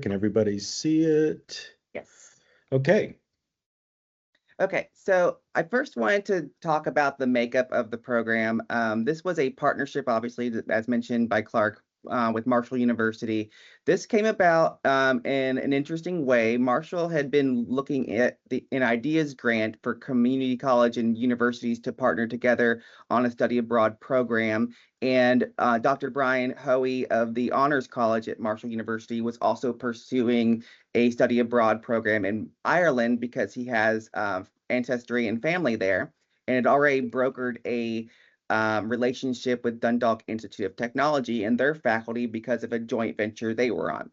Can everybody see it? Yes. Okay. Okay, so I first wanted to talk about the makeup of the program. This was a partnership, obviously, as mentioned by Clark, with Marshall University. This came about in an interesting way. Marshall had been looking at an ideas grant for community college and universities to partner together on a study abroad program. And Dr. Brian Hoey of the Honors College at Marshall University was also pursuing a study abroad program in Ireland because he has ancestry and family there, and had already brokered a relationship with Dundalk Institute of Technology and their faculty because of a joint venture they were on.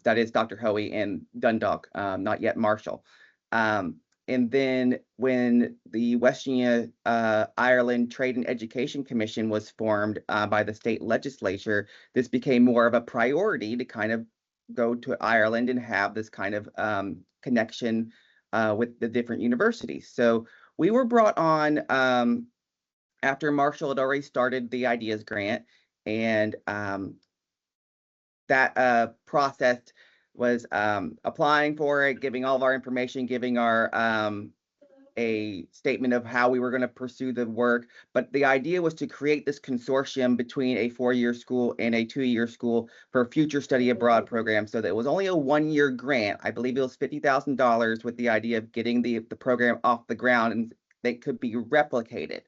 That is Dr. Hoey and Dundalk, not yet Marshall. And then when the West Virginia Ireland Trade and Education Commission was formed by the state legislature, this became more of a priority to kind of go to Ireland and have this kind of connection with the different universities. So we were brought on after Marshall had already started the Ideas Grant, and that process was applying for it, giving all of our information, giving our a statement of how we were going to pursue the work. But the idea was to create this consortium between a 4-year school and a 2-year school for future study abroad programs. So that it was only a 1-year grant. I believe it was $50,000 with the idea of getting the program off the ground and they could be replicated.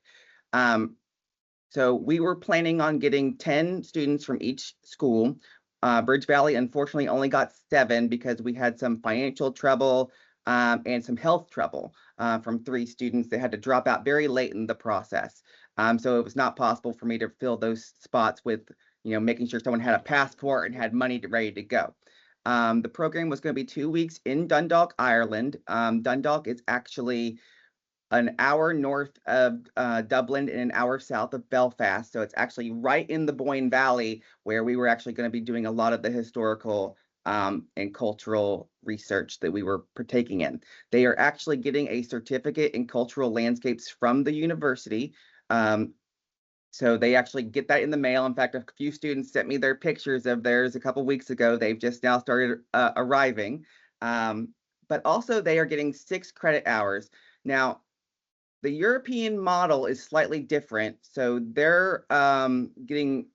So we were planning on getting 10 students from each school. BridgeValley unfortunately only got 7 because we had some financial trouble and some health trouble from 3 students. They had to drop out very late in the process. So it was not possible for me to fill those spots with, making sure someone had a passport and had money ready to go. The program was going to be 2 weeks in Dundalk, Ireland. Dundalk is actually an hour north of Dublin and an hour south of Belfast. So it's actually right in the Boyne Valley where we were actually going to be doing a lot of the historical and cultural research that we were partaking in. They are actually getting a certificate in cultural landscapes from the university. So they actually get that in the mail. In fact, a few students sent me their pictures of theirs a couple weeks ago. They've just now started arriving. But also they are getting 6 credit hours. Now, the European model is slightly different. So they're getting,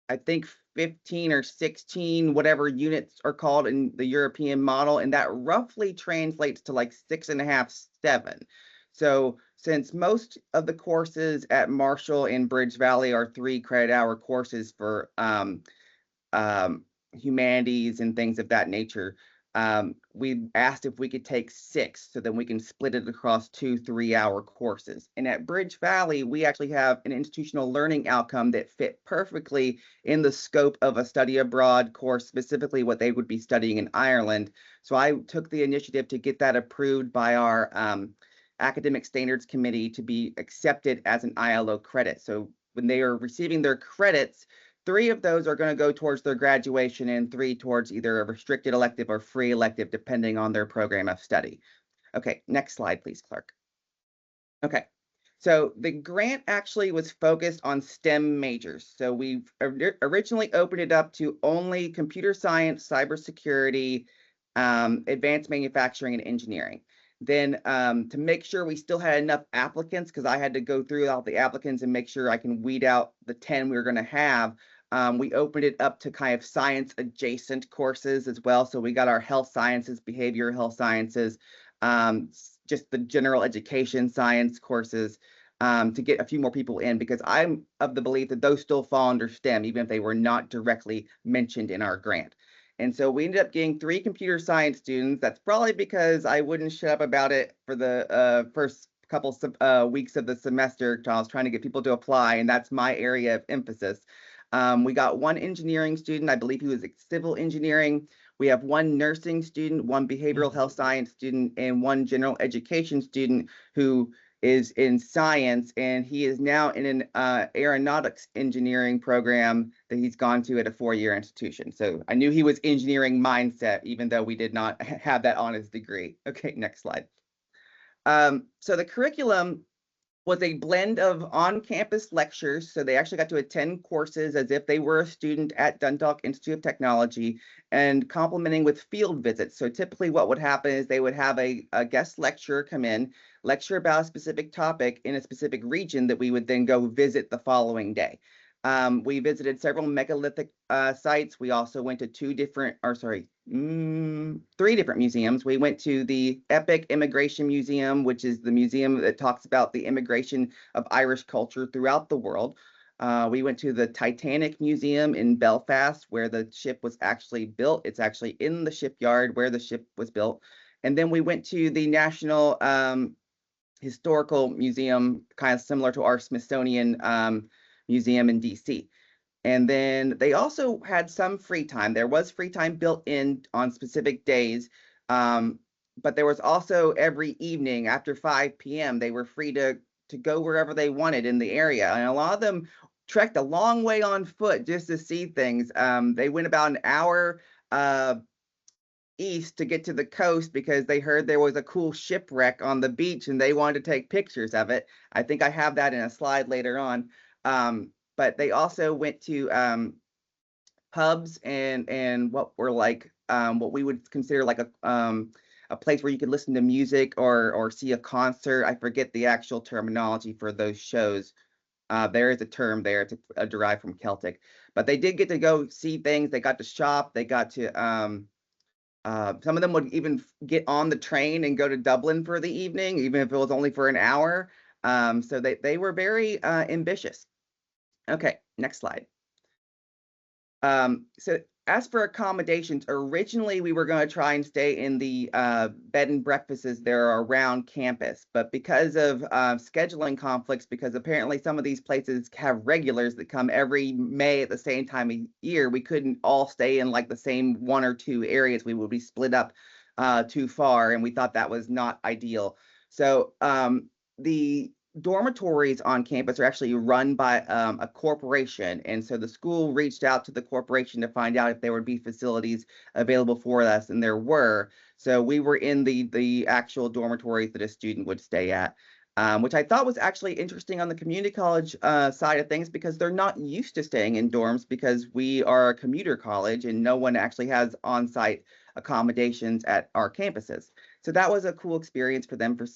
I think, 15 or 16, whatever units are called in the European model, and that roughly translates to like 6.5, 7. So since most of the courses at Marshall and BridgeValley are 3 credit hour courses for humanities and things of that nature, we asked if we could take 6 so then we can split it across 2 3-hour courses. And at BridgeValley, we actually have an institutional learning outcome that fit perfectly in the scope of a study abroad course, specifically what they would be studying in Ireland. So I took the initiative to get that approved by our academic standards committee to be accepted as an ILO credit. So when they are receiving their credits, 3 of those are going to go towards their graduation and 3 towards either a restricted elective or free elective, depending on their program of study. Okay, next slide, please, Clark. Okay, so the grant actually was focused on STEM majors. So we've originally opened it up to only computer science, cybersecurity, advanced manufacturing, and engineering. Then to make sure we still had enough applicants, because I had to go through all the applicants and make sure I can weed out the 10 we were going to have, we opened it up to kind of science adjacent courses as well. So we got our health sciences, behavioral health sciences, just the general education science courses to get a few more people in, because I'm of the belief that those still fall under STEM, even if they were not directly mentioned in our grant. And so we ended up getting 3 computer science students. That's probably because I wouldn't shut up about it for the first couple weeks of the semester. I was trying to get people to apply, and that's my area of emphasis. We got 1 engineering student. I believe he was civil engineering. We have 1 nursing student, 1 behavioral health science student, and 1 general education student who is in science, and he is now in an aeronautics engineering program that he's gone to at a 4-year institution. So I knew he was engineering mindset, even though we did not have that on his degree. Okay, next slide. So the curriculum was a blend of on-campus lectures. So they actually got to attend courses as if they were a student at Dundalk Institute of Technology, and complementing with field visits. So typically what would happen is they would have a guest lecturer come in, lecture about a specific topic in a specific region that we would then go visit the following day. We visited several megalithic sites. We also went to three different museums. We went to the Epic Immigration Museum, which is the museum that talks about the immigration of Irish culture throughout the world. We went to the Titanic Museum in Belfast, where the ship was actually built. It's actually in the shipyard where the ship was built. And then we went to the National Historical Museum, kind of similar to our Smithsonian Museum in DC. And then they also had some free time. There was free time built in on specific days, but there was also every evening after 5 p.m. they were free to go wherever they wanted in the area. And a lot of them trekked a long way on foot just to see things. They went about an hour east to get to the coast because they heard there was a cool shipwreck on the beach and they wanted to take pictures of it. I think I have that in a slide later on. But they also went to pubs and what were like what we would consider like a place where you could listen to music or see a concert. I forget the actual terminology for those shows. There is a term there to derived from Celtic, but they did get to go see things. They got to shop. They got to some of them would even get on the train and go to Dublin for the evening, even if it was only for an hour. So they were very ambitious. Okay, next slide. So as for accommodations, originally we were going to try and stay in the bed and breakfasts there around campus, but because of scheduling conflicts, because apparently some of these places have regulars that come every May at the same time of year, we couldn't all stay in like the same one or two areas. We would be split up too far, and we thought that was not ideal. So the dormitories on campus are actually run by a corporation, and so the school reached out to the corporation to find out if there would be facilities available for us, and there were. So we were in the actual dormitories that a student would stay at, which I thought was actually interesting on the community college side of things, because they're not used to staying in dorms, because we are a commuter college and no one actually has on-site accommodations at our campuses. So that was a cool experience for them for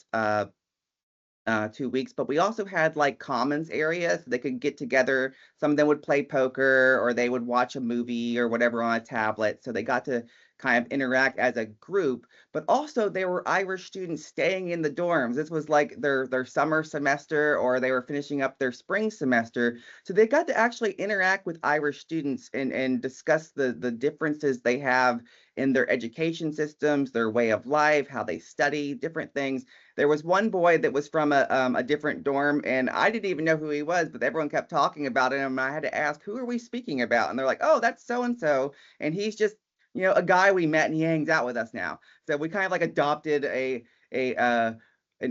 2 weeks. But we also had like commons areas so they could get together. Some of them would play poker or they would watch a movie or whatever on a tablet. So they got to kind of interact as a group. But also there were Irish students staying in the dorms. This was like their summer semester, or they were finishing up their spring semester. So they got to actually interact with Irish students and discuss the differences they have in their education systems, their way of life, how they study, different things. There was one boy that was from a different dorm, and I didn't even know who he was, but everyone kept talking about him. And I had to ask, who are we speaking about? And they're like, oh, that's so-and-so. And he's just, a guy we met, and he hangs out with us now. So we kind of like adopted an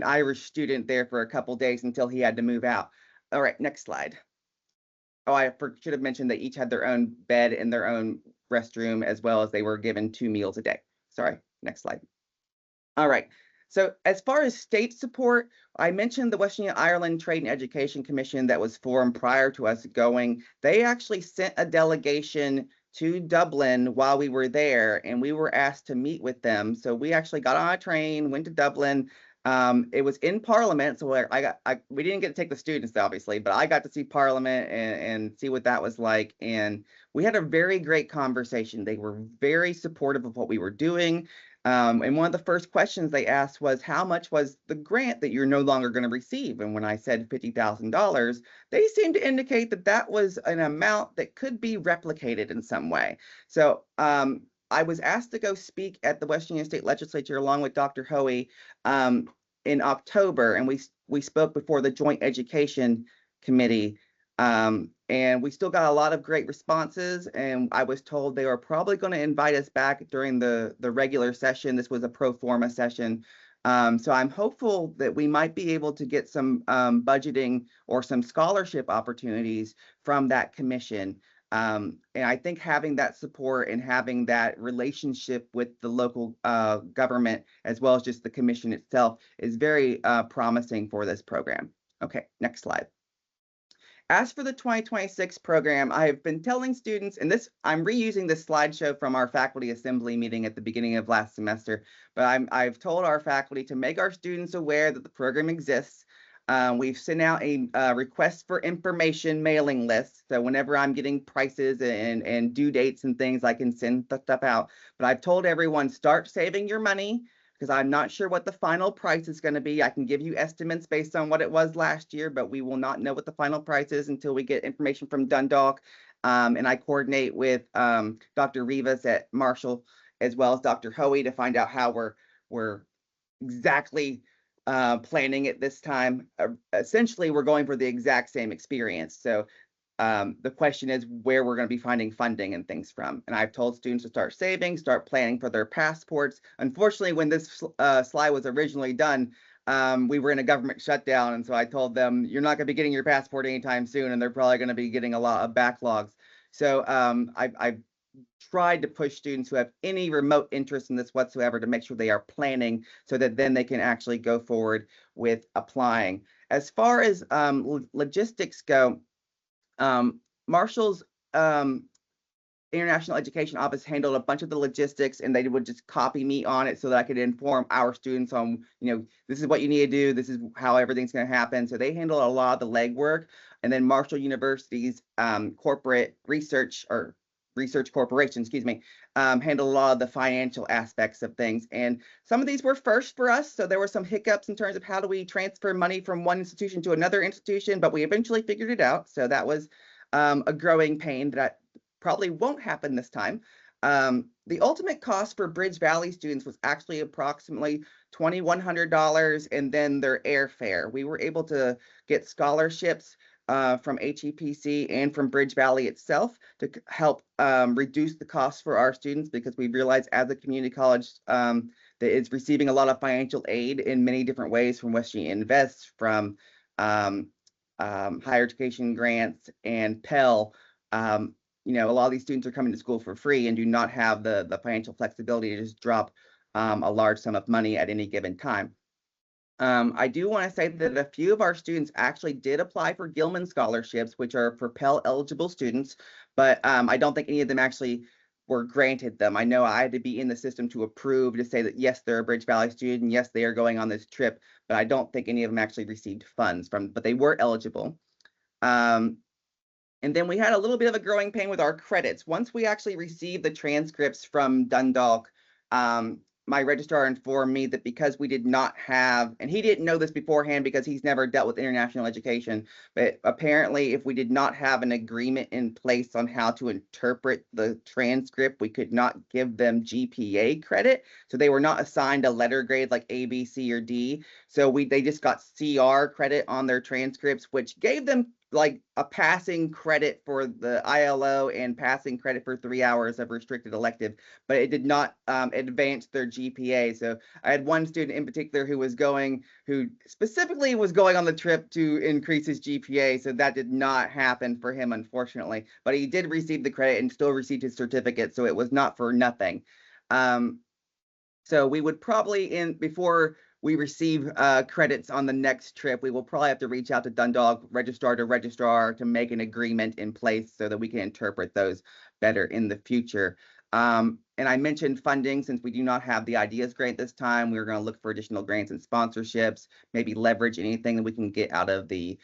Irish student there for a couple days until he had to move out. All right, next slide. Oh, I should have mentioned they each had their own bed and their own restroom, as well as they were given 2 meals a day. Sorry, next slide. All right. So as far as state support, I mentioned the West Virginia Ireland Trade and Education Commission that was formed prior to us going. They actually sent a delegation to Dublin while we were there, and we were asked to meet with them. So we actually got on a train, went to Dublin. It was in Parliament, so we didn't get to take the students, obviously, but I got to see Parliament and see what that was like. And we had a very great conversation. They were very supportive of what we were doing. And one of the first questions they asked was, how much was the grant that you're no longer going to receive? And when I said $50,000, they seemed to indicate that that was an amount that could be replicated in some way. So I was asked to go speak at the West Virginia State Legislature along with Dr. Hoey in October, and we spoke before the Joint Education Committee. And we still got a lot of great responses, and I was told they were probably going to invite us back during the regular session. This was a pro forma session. So I'm hopeful that we might be able to get some budgeting or some scholarship opportunities from that commission. And I think having that support and having that relationship with the local government, as well as just the commission itself, is very promising for this program. Okay, next slide. As for the 2026 program, I have been telling students, and this I'm reusing this slideshow from our faculty assembly meeting at the beginning of last semester, but I've told our faculty to make our students aware that the program exists. We've sent out a request for information mailing list. So whenever I'm getting prices and due dates and things, I can send the stuff out. But I've told everyone, start saving your money, because I'm not sure what the final price is going to be. I can give you estimates based on what it was last year, but we will not know what the final price is until we get information from Dundalk. And I coordinate with Dr. Rivas at Marshall, as well as Dr. Hoey, to find out how we're exactly planning it this time. Essentially, we're going for the exact same experience. So the question is where we're going to be finding funding and things from. And I've told students to start saving, start planning for their passports. Unfortunately, when this slide was originally done, we were in a government shutdown. And so I told them, you're not going to be getting your passport anytime soon, and they're probably going to be getting a lot of backlogs. So I've tried to push students who have any remote interest in this whatsoever to make sure they are planning, so that then they can actually go forward with applying. As far as logistics go, Marshall's International Education Office handled a bunch of the logistics, and they would just copy me on it so that I could inform our students on, this is what you need to do, this is how everything's going to happen. So they handled a lot of the legwork, and then Marshall University's corporate research, or research corporation, excuse me, handled a lot of the financial aspects of things. And some of these were first for us, so there were some hiccups in terms of how do we transfer money from one institution to another institution, but we eventually figured it out. So that was a growing pain that probably won't happen this time. The ultimate cost for BridgeValley students was actually approximately $2,100, and then their airfare. We were able to get scholarships from HEPC and from BridgeValley itself to help reduce the costs for our students, because we realize as a community college that is receiving a lot of financial aid in many different ways, from West Virginia Invest, from higher education grants, and Pell. A lot of these students are coming to school for free and do not have the financial flexibility to just drop a large sum of money at any given time. I do want to say that a few of our students actually did apply for Gilman scholarships, which are for Pell eligible students, but I don't think any of them actually were granted them. I know I had to be in the system to approve, to say that yes, they're a BridgeValley student, yes, they are going on this trip, but I don't think any of them actually received funds but they were eligible. And then we had a little bit of a growing pain with our credits. Once we actually received the transcripts from Dundalk, my registrar informed me that because we did not have, and he didn't know this beforehand because he's never dealt with international education, but apparently if we did not have an agreement in place on how to interpret the transcript, we could not give them GPA credit. So they were not assigned a letter grade like A, B, C, or D. So they just got CR credit on their transcripts, which gave them like a passing credit for the ILO and passing credit for 3 hours of restricted elective, but it did not advance their GPA. So I had one student in particular who specifically was going on the trip to increase his GPA. So that did not happen for him, unfortunately, but he did receive the credit and still received his certificate. So it was not for nothing. So we would probably, before we receive credits on the next trip, we will probably have to reach out to Dundalk registrar to registrar to make an agreement in place so that we can interpret those better in the future. And I mentioned funding. Since we do not have the IDEAS grant this time, we're going to look for additional grants and sponsorships, maybe leverage anything that we can get out of the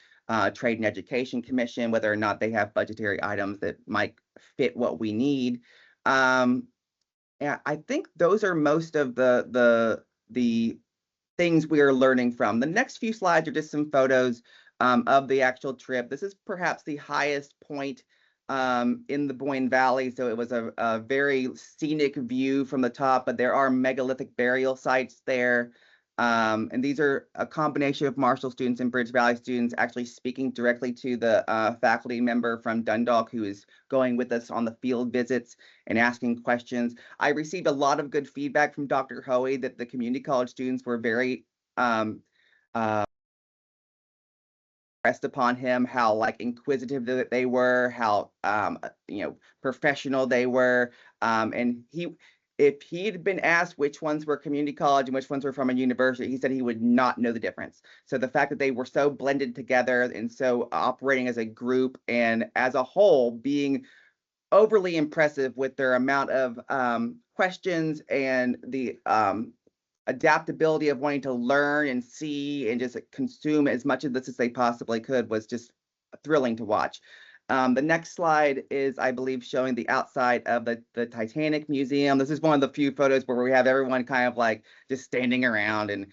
Trade and Education Commission, whether or not they have budgetary items that might fit what we need. Yeah, I think those are most of the things we are learning from. The next few slides are just some photos of the actual trip. This is perhaps the highest point in the Boyne Valley. So it was a very scenic view from the top, but there are megalithic burial sites there. And these are a combination of Marshall students and BridgeValley students actually speaking directly to the faculty member from Dundalk who is going with us on the field visits and asking questions. I received a lot of good feedback from Dr. Hoey that the community college students were very impressed upon him, how inquisitive that they were, how professional they were, and if he'd been asked which ones were community college and which ones were from a university, he said he would not know the difference. So the fact that they were so blended together and so operating as a group and as a whole being overly impressive with their amount of questions and the adaptability of wanting to learn and see and just consume as much of this as they possibly could was just thrilling to watch. The next slide is, I believe, showing the outside of the Titanic Museum. This is one of the few photos where we have everyone kind of like just standing around, and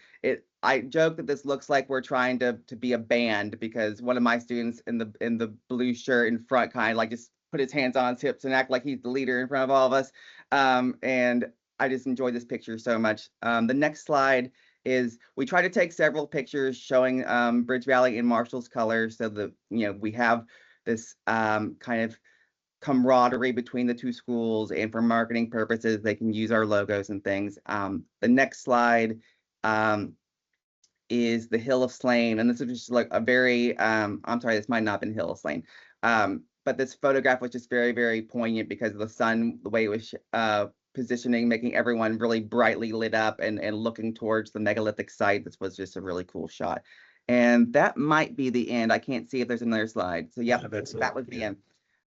I joke that this looks like we're trying to be a band, because one of my students in the blue shirt in front kind of like just put his hands on his hips and act like he's the leader in front of all of us. And I just enjoyed this picture so much. The next slide is, we try to take several pictures showing BridgeValley in Marshall's colors, so that we have this kind of camaraderie between the two schools, and for marketing purposes they can use our logos and things. The next slide is the Hill of Slain, and this is just like a very I'm sorry, this might not have been Hill of Slain, but this photograph was just very, very poignant because of the sun, the way it was positioning, making everyone really brightly lit up and looking towards the megalithic site. This was just a really cool shot. And that might be the end. I can't see if there's another slide. So yep, that was the end.